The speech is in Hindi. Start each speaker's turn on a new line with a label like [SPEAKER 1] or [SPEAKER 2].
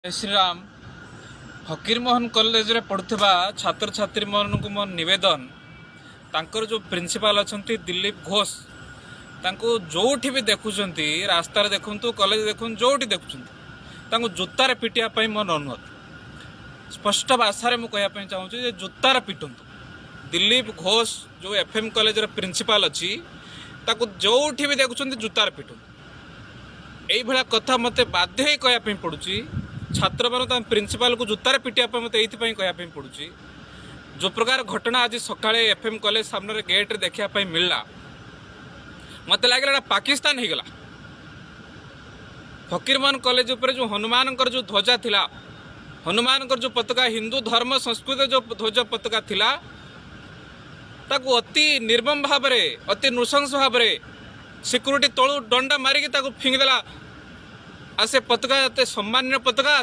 [SPEAKER 1] जय श्री राम। फकीरमोहन कॉलेज रे पढ़ुवा छात्र छात्री मन को मोर निवेदन तांकर जो प्रिंसिपाल अच्छा दिलीप घोष तांको जोठी भी देखुंट रास्तार देखु कॉलेज देखु जोठी देखुं जूतार पिटिया मोर अनुरोध स्पष्ट भाषा में कहना चाहूँगी जूतार पिटंतु दिलीप घोष जो एफएम कॉलेज प्रिंसिपाल अच्छी जोठी भी देखुं जूतार पिटंतु यही भाया कथा मत बाध्य कहना पड़ुची छात्र मान प्रिंसिपाल को जूतार पिटिया मत ये कहना पड़ुची जो प्रकार घटना आज सका एफएम कॉलेज सामने गेट देखा मिलला मत लगे पाकिस्तान हो गला। फकीरमोहन कॉलेज उपर जो हनुमान जो ध्वजा थिला हनुमान जो पताका हिंदू धर्म संस्कृति जो ध्वज पताका थिला ताकू अति निर्मम भाव अति नृशंस भाव सिक्यूरीटी तलू डंडा मारिकी फिंगिदेला आ से पताका सम्मान्य पताका